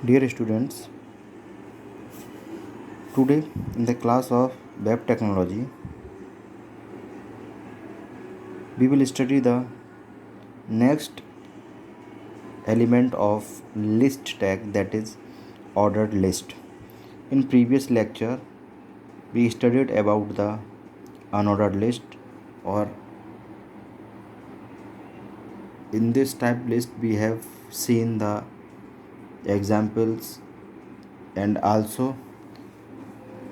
Dear students, today in the class of web technology, we will study the next element of list tag, that is ordered list. In previous lecture, we studied about the unordered list, or in this type list we have seen the examples, and also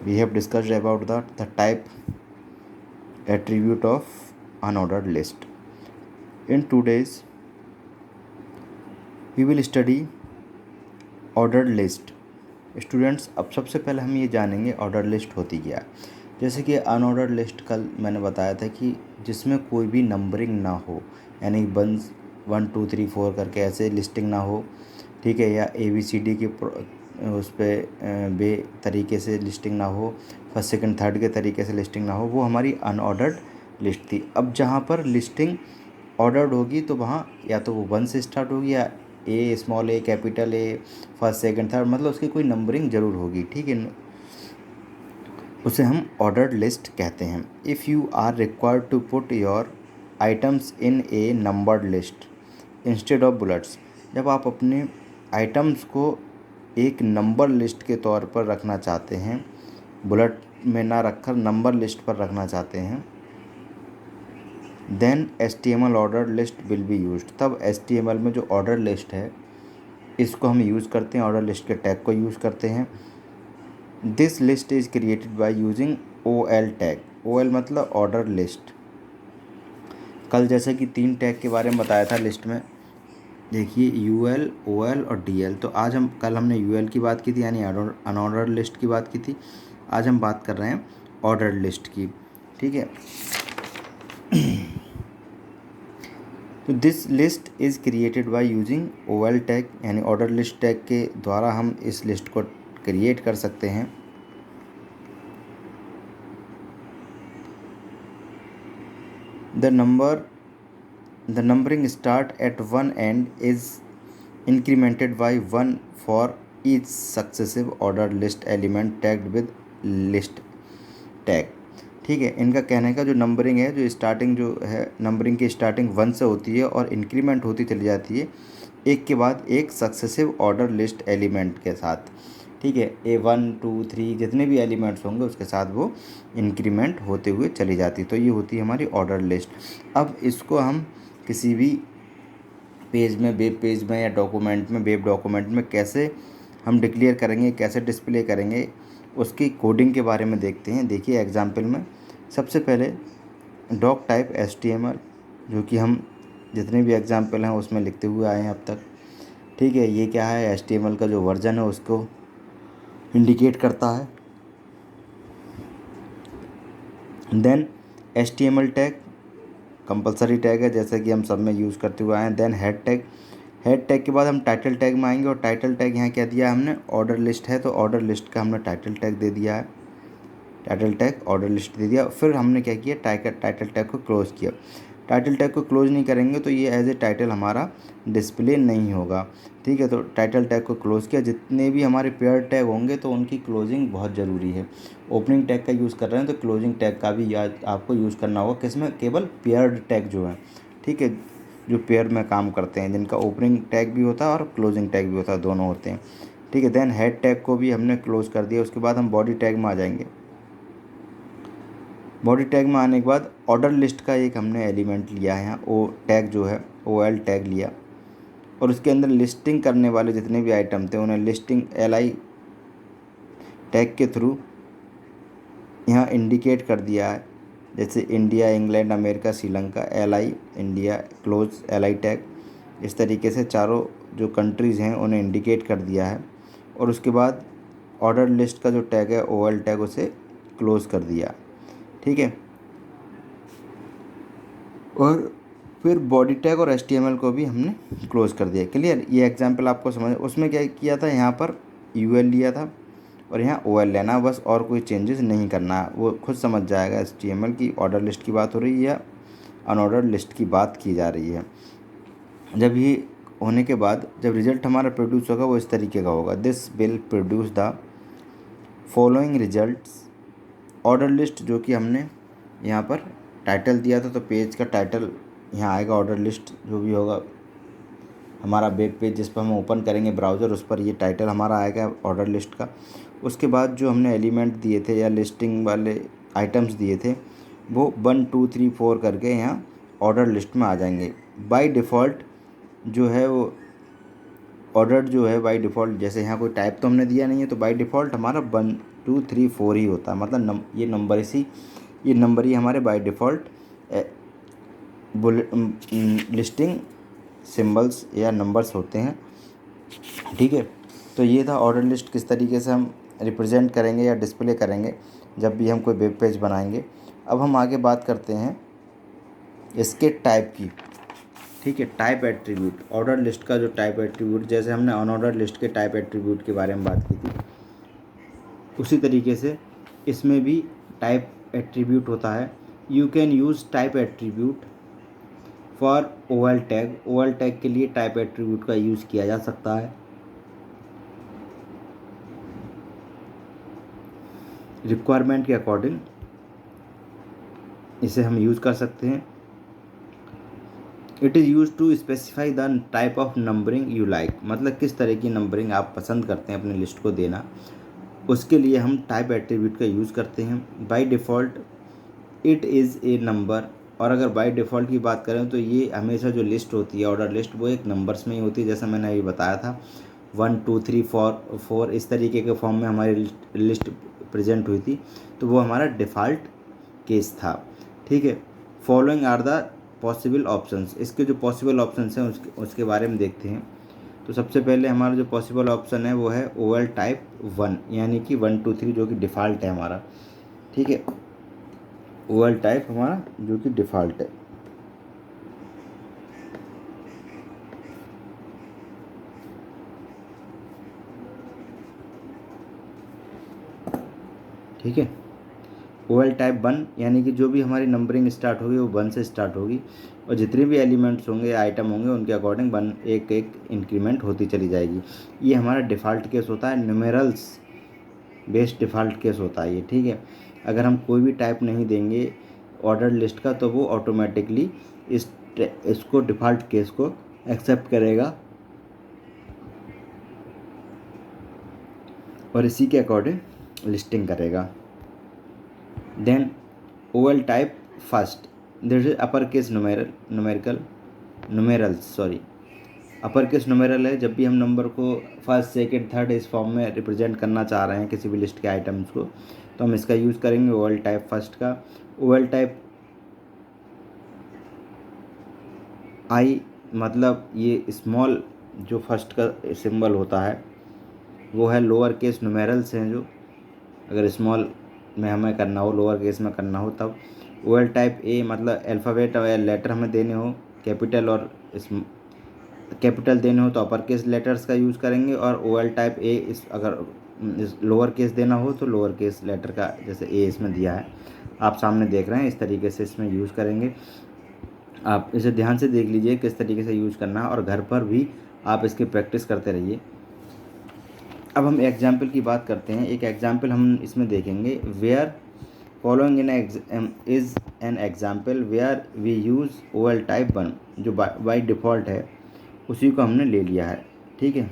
we have discussed about the type attribute of unordered list. In today's we will study ordered list. Students, अब सबसे पहले हम ये जानेंगे order list होती क्या है। जैसे कि अनऑर्डर्ड लिस्ट कल मैंने बताया था कि जिसमें कोई भी नंबरिंग ना हो, यानी 1 2 3 4 करके ऐसे लिस्टिंग ना हो, ठीक है, या ABCD के उस पर बे तरीके से लिस्टिंग ना हो, फर्स्ट सेकंड थर्ड के तरीके से लिस्टिंग ना हो, वो हमारी अनऑर्डर्ड लिस्ट थी। अब जहाँ पर लिस्टिंग ऑर्डर्ड होगी तो वहाँ या तो वो 1 से स्टार्ट होगी, या A small a capital A first second third, मतलब उसकी कोई नंबरिंग ज़रूर होगी, ठीक है। उसे हम ऑर्डर्ड लिस्ट कहते हैं। If you are required to put your items in a numbered list instead of bullets, जब आप अपने आइटम्स को एक नंबर लिस्ट के तौर पर रखना चाहते हैं, बुलेट में ना रखकर नंबर लिस्ट पर रखना चाहते हैं, then HTML order list will be used. तब HTML में जो ऑर्डर लिस्ट है इसको हम यूज़ करते हैं, ऑर्डर लिस्ट के टैग को यूज़ करते हैं। This list is created by using OL tag. OL मतलब ऑर्डर लिस्ट। कल जैसे कि 3 टैग के बारे में बताया था लिस्ट में, देखिए UL, OL और DL। तो आज कल हमने UL की बात की थी, यानी अनऑर्डर लिस्ट की बात की थी। आज हम बात कर रहे हैं ऑर्डर लिस्ट की, ठीक है। तो this list is created by using OL tag, यानी ऑर्डर लिस्ट टैग के द्वारा हम इस लिस्ट को क्रिएट कर सकते हैं। The numbering start at one and is incremented by 1 for each successive order list element tagged with list tag, ठीक है। इनका कहने का जो नंबरिंग है, जो स्टार्टिंग जो है, नंबरिंग की स्टार्टिंग 1 से होती है और इंक्रीमेंट होती चली जाती है एक के बाद एक सक्सेसिव ऑर्डर लिस्ट एलिमेंट के साथ, ठीक है। A1 2 3 जितने भी एलिमेंट्स होंगे उसके साथ वो इंक्रीमेंट होते हुए चली जाती, तो ये होती है हमारी ऑर्डर लिस्ट। अब इसको हम किसी भी पेज में, वेब पेज में या डॉक्यूमेंट में, वेब डॉक्यूमेंट में कैसे हम डिक्लेयर करेंगे, कैसे डिस्प्ले करेंगे, उसकी कोडिंग के बारे में देखते हैं। देखिए एग्जाम्पल में सबसे पहले डॉक टाइप HTML, जो कि हम जितने भी एग्जाम्पल हैं उसमें लिखते हुए आए हैं अब तक, ठीक है। ये क्या है, HTML का जो वर्जन है उसको इंडिकेट करता है। Then HTML tag compulsory tag है, जैसे कि हम सब में यूज़ करते हुए आए हैं। देन हेड टैग के बाद हम टाइटल टैग में आएंगे, और टाइटल टैग यहाँ क्या दिया है हमने, ऑर्डर लिस्ट है तो ऑर्डर लिस्ट का हमने टाइटल टैग दे दिया है, टाइटल टैग ऑर्डर लिस्ट दे दिया। फिर हमने क्या किया, टाइटल टैग को क्लोज़ किया। टाइटल टैग को क्लोज नहीं करेंगे तो ये एज ए टाइटल हमारा डिस्प्ले नहीं होगा, ठीक है। तो टाइटल टैग को क्लोज़ किया। जितने भी हमारे पेयर टैग होंगे तो उनकी क्लोजिंग बहुत ज़रूरी है। ओपनिंग टैग का यूज़ कर रहे हैं तो क्लोजिंग टैग का भी आपको यूज़ करना होगा। किसमें, केवल पेयर्ड टैग जो है, ठीक है, जो पेयर में काम करते हैं, जिनका ओपनिंग टैग भी होता है और क्लोजिंग टैग भी होता है, दोनों होते हैं, ठीक है। देन हेड टैग को भी हमने क्लोज़ कर दिया। उसके बाद हम बॉडी टैग में आ जाएंगे। बॉडी टैग में आने के बाद ऑर्डर लिस्ट का एक हमने एलिमेंट लिया है, ओ टैग जो है OL टैग लिया, और उसके अंदर लिस्टिंग करने वाले जितने भी आइटम थे उन्हें लिस्टिंग LI टैग के थ्रू यहाँ इंडिकेट कर दिया है। जैसे India, England, America, Sri Lanka, LI India, close LI tag, इस तरीके से चारों जो कंट्रीज़ हैं उन्हें इंडिकेट कर दिया है। और उसके बाद ऑर्डर लिस्ट का जो टैग है OL टैग, उसे क्लोज़ कर दिया, ठीक है। और फिर बॉडी टैग और HTML को भी हमने क्लोज़ कर दिया। क्लियर, ये एग्जांपल आपको समझ, उसमें क्या किया था, यहाँ पर UL लिया था और यहाँ OL लेना, बस और कोई चेंजेस नहीं करना, वो खुद समझ जाएगा HTML की ऑर्डर लिस्ट की बात हो रही है या अनऑर्डर लिस्ट की बात की जा रही है। जब ये होने के बाद जब रिजल्ट हमारा प्रोड्यूस होगा वो इस तरीके का होगा, this will produce the following results. Order list जो कि हमने यहाँ पर टाइटल दिया था, तो पेज का टाइटल यहाँ आएगा, ऑर्डर लिस्ट जो भी होगा हमारा वेब पेज जिस पर हम ओपन करेंगे ब्राउज़र, उस पर ये टाइटल हमारा आएगा ऑर्डर लिस्ट का। उसके बाद जो हमने एलिमेंट दिए थे या लिस्टिंग वाले आइटम्स दिए थे वो 1 2 3 4 करके यहाँ ऑर्डर लिस्ट में आ जाएंगे। बाय डिफ़ॉल्ट जो है वो ऑर्डर जो है बाय डिफ़ॉल्ट, जैसे यहाँ कोई टाइप तो हमने दिया नहीं है, तो बाय डिफ़ॉल्ट हमारा 1 2 3 4 ही होता है, मतलब ये नंबर ही हमारे बाय डिफ़ॉल्ट लिस्टिंग सिंबल्स या नंबर्स होते हैं। ठीक है, तो ये था ऑर्डर लिस्ट किस तरीके से हम रिप्रेजेंट करेंगे या डिस्प्ले करेंगे जब भी हम कोई वेब पेज बनाएंगे। अब हम आगे बात करते हैं इसके टाइप की। ठीक है, टाइप एट्रीब्यूट, ऑर्डर लिस्ट का जो टाइप एट्रीब्यूट, जैसे हमने अनऑर्डर लिस्ट के टाइप एट्रीब्यूट के बारे में बात की थी, उसी तरीके से इसमें भी टाइप एट्रीब्यूट होता है। You can use type attribute for OL tag, OL tag के लिए टाइप एट्रीब्यूट का यूज़ किया जा सकता है। रिक्वायरमेंट के अकॉर्डिंग इसे हम यूज़ कर सकते हैं। It is used to specify the type of numbering you like, मतलब किस तरह की नंबरिंग आप पसंद करते हैं अपनी लिस्ट को देना, उसके लिए हम टाइप एट्रीब्यूट का यूज़ करते हैं। By default it is a number, और अगर बाय डिफ़ॉल्ट की बात करें तो ये हमेशा जो लिस्ट होती है ऑर्डर लिस्ट वो एक नंबर्स में ही होती है, जैसा मैंने अभी बताया था 1 2 3 4 इस तरीके के फॉर्म में हमारी लिस्ट प्रेजेंट हुई थी, तो वो हमारा डिफ़ॉल्ट केस था। ठीक है, following are the possible options, इसके जो पॉसिबल ऑप्शंस हैं उसके बारे में देखते हैं। तो सबसे पहले हमारा जो पॉसिबल ऑप्शन है वो है ओएल टाइप 1, यानी कि 1 2 3 जो कि डिफ़ॉल्ट है हमारा। ठीक है, ओएल टाइप हमारा जो कि डिफ़ॉल्ट है। ठीक है, ओएल टाइप 1 यानी कि जो भी हमारी नंबरिंग स्टार्ट होगी वो 1 से स्टार्ट होगी, और जितने भी एलिमेंट्स होंगे या आइटम होंगे उनके अकॉर्डिंग 1 एक एक इंक्रीमेंट होती चली जाएगी। ये हमारा डिफ़ॉल्ट केस होता है, न्यूमेरल्स बेस्ड डिफ़ॉल्ट केस होता है ये। ठीक है, अगर हम कोई भी टाइप नहीं देंगे ऑर्डर लिस्ट का तो वो ऑटोमेटिकली इसको डिफ़ॉल्ट केस को एक्सेप्ट करेगा और इसी के अकॉर्डिंग लिस्टिंग करेगा। Then OL type first, this is upper case upper case numeral है। जब भी हम नंबर को फर्स्ट सेकंड थर्ड इस फॉर्म में रिप्रेजेंट करना चाह रहे हैं किसी भी लिस्ट के आइटम्स को, तो हम इसका यूज़ करेंगे ओएल टाइप फर्स्ट का। ओएल टाइप आई मतलब ये स्मॉल जो फर्स्ट का सिंबल होता है वो है लोअर केस न्यूमेरल्स हैं, जो अगर स्मॉल में हमें करना हो, लोअर केस में करना हो तब। ओएल टाइप ए मतलब अल्फ़ाबेट या लेटर हमें देने हो कैपिटल और कैपिटल देने हो तो अपर केस लेटर्स का यूज़ करेंगे, और ओएल टाइप ए अगर लोअर केस देना हो तो लोअर केस लेटर का, जैसे ए इसमें दिया है आप सामने देख रहे हैं, इस तरीके से इसमें यूज़ करेंगे। आप इसे ध्यान से देख लीजिए किस तरीके से यूज़ करना है, और घर पर भी आप इसकी प्रैक्टिस करते रहिए। अब हम एग्जाम्पल की बात करते हैं। एक एग्जाम्पल हम इसमें देखेंगे, where following is an example where we use OL type 1, जो बाई डिफ़ॉल्ट है उसी को हमने ले लिया है। ठीक है,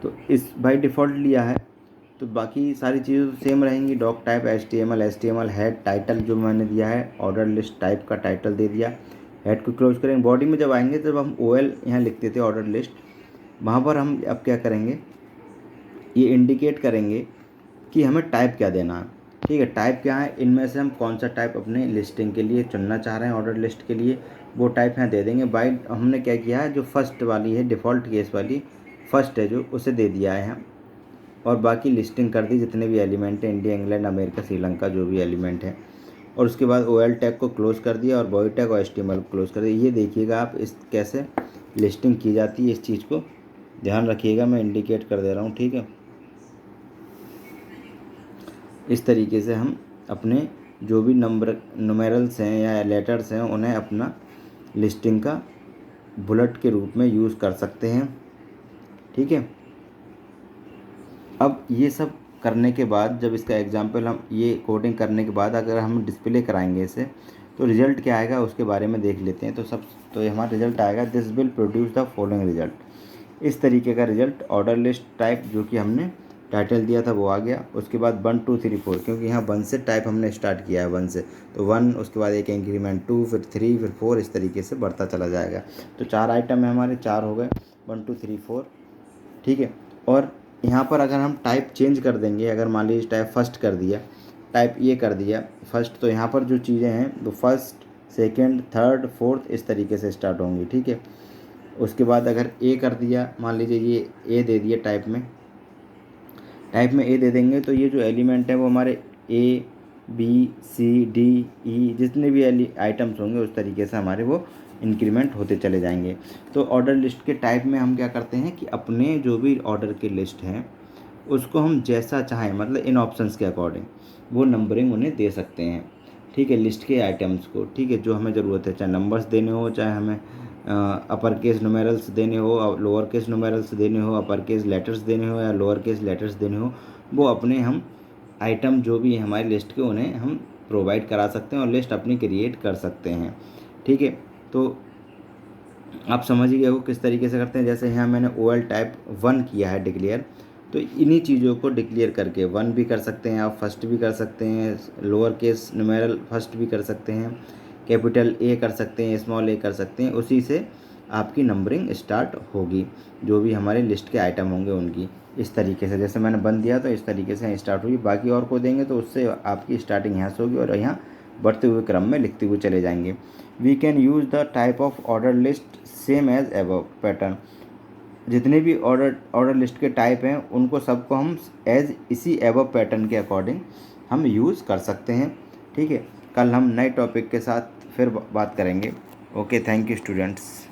तो इस बाई डिफ़ॉल्ट लिया है तो बाकी सारी चीज़ें तो सेम रहेंगी। Doc type HTML head title जो मैंने दिया है, ऑर्डर लिस्ट टाइप का टाइटल दे दिया, हेड को क्लोज करेंगे। बॉडी में जब आएंगे तब हम ओएल यहाँ लिखते थे ऑर्डर लिस्ट, वहाँ पर हम अब क्या करेंगे, ये इंडिकेट करेंगे कि हमें टाइप क्या देना है। ठीक है, टाइप क्या है, इनमें से हम कौन सा टाइप अपने लिस्टिंग के लिए चुनना चाह रहे हैं ऑर्डर लिस्ट के लिए, वो टाइप यहाँ दे देंगे। बाई हमने क्या किया है, जो फर्स्ट वाली है डिफ़ॉल्ट केस वाली फर्स्ट है जो, उसे दे दिया है हम, और बाकी लिस्टिंग कर दी जितने भी एलिमेंट हैं, इंडिया इंग्लैंड अमेरिका श्रीलंका जो भी एलिमेंट है, और उसके बाद ओएल टैग को क्लोज़ कर दिया और बॉडी टैग और एचटीएमएल को क्लोज़ कर दिया। ये देखिएगा आप इस कैसे लिस्टिंग की जाती है, इस चीज़ को ध्यान रखिएगा, मैं इंडिकेट कर दे रहा हूँ। ठीक है, इस तरीके से हम अपने जो भी नंबर नुमेरल्स हैं या लेटर्स हैं उन्हें अपना लिस्टिंग का बुलेट के रूप में यूज़ कर सकते हैं। ठीक है, अब ये सब करने के बाद जब इसका एग्जाम्पल हम ये कोडिंग करने के बाद अगर हम डिस्प्ले कराएंगे इसे तो रिज़ल्ट क्या आएगा उसके बारे में देख लेते हैं। तो हमारा रिज़ल्ट आएगा this will produce the following result. इस तरीके का रिज़ल्ट ऑर्डर लिस्ट टाइप जो कि हमने टाइटल दिया था वो आ गया। उसके बाद 1 2 3 4 क्योंकि यहाँ 1 से टाइप हमने स्टार्ट किया है 1 से, तो 1 उसके बाद एक इंक्रीमेंट 2 फिर 3 फिर 4 इस तरीके से बढ़ता चला जाएगा। तो 4 आइटम है हमारे, 4 हो गए 1 2 3 4। ठीक है, और यहाँ पर अगर हम टाइप चेंज कर देंगे, अगर मान लीजिए टाइप फर्स्ट कर दिया, टाइप ये कर दिया फर्स्ट, तो यहाँ पर जो चीज़ें हैं वो फर्स्ट सेकंड थर्ड फोर्थ इस तरीके से स्टार्ट होंगी। ठीक है, उसके बाद अगर ए कर दिया, मान लीजिए ये ए दे दिया टाइप में ए दे देंगे तो ये जो एलिमेंट है वो हमारे A B C D E जितने भी आइटम्स होंगे उस तरीके से हमारे वो इंक्रीमेंट होते चले जाएंगे। तो ऑर्डर लिस्ट के टाइप में हम क्या करते हैं कि अपने जो भी ऑर्डर की लिस्ट हैं उसको हम जैसा चाहें, मतलब इन ऑप्शंस के अकॉर्डिंग वो नंबरिंग उन्हें दे सकते हैं। ठीक है, लिस्ट के आइटम्स को, ठीक है, जो हमें ज़रूरत है, चाहे नंबर्स देने हो, चाहे हमें अपर केस नुमेरल्स देने हो, लोअर केस नुमेरल्स देने हो, अपर केस लेटर्स देने हो या लोअर केस लेटर्स देने हो, वो अपने हम आइटम जो भी है हमारी लिस्ट के उन्हें हम प्रोवाइड करा सकते हैं और लिस्ट अपनी क्रिएट कर सकते हैं। ठीक है, तो आप समझ ही गए हो किस तरीके से करते हैं। जैसे यहाँ मैंने OL टाइप 1 किया है डिक्लेयर, तो इन्हीं चीज़ों को डिक्लेयर करके 1 भी कर सकते हैं आप, फर्स्ट भी कर सकते हैं, लोअर केस नुमेरल फर्स्ट भी कर सकते हैं, कैपिटल ए कर सकते हैं, स्मॉल ए कर सकते हैं। उसी से आपकी नंबरिंग स्टार्ट होगी, जो भी हमारे लिस्ट के आइटम होंगे उनकी। इस तरीके से जैसे मैंने बंद दिया तो इस तरीके से स्टार्ट हुई, बाकी और को देंगे तो उससे आपकी स्टार्टिंग यहाँ से होगी और यहाँ बढ़ते हुए क्रम में लिखते हुए चले जाएंगे। We can use the type of order list same as above pattern. जितने भी ऑर्डर लिस्ट के टाइप हैं उनको सबको हम एज इसी एबव पैटर्न के अकॉर्डिंग हम यूज़ कर सकते हैं। ठीक है, कल हम नए टॉपिक के साथ फिर बात करेंगे। Okay, thank you students.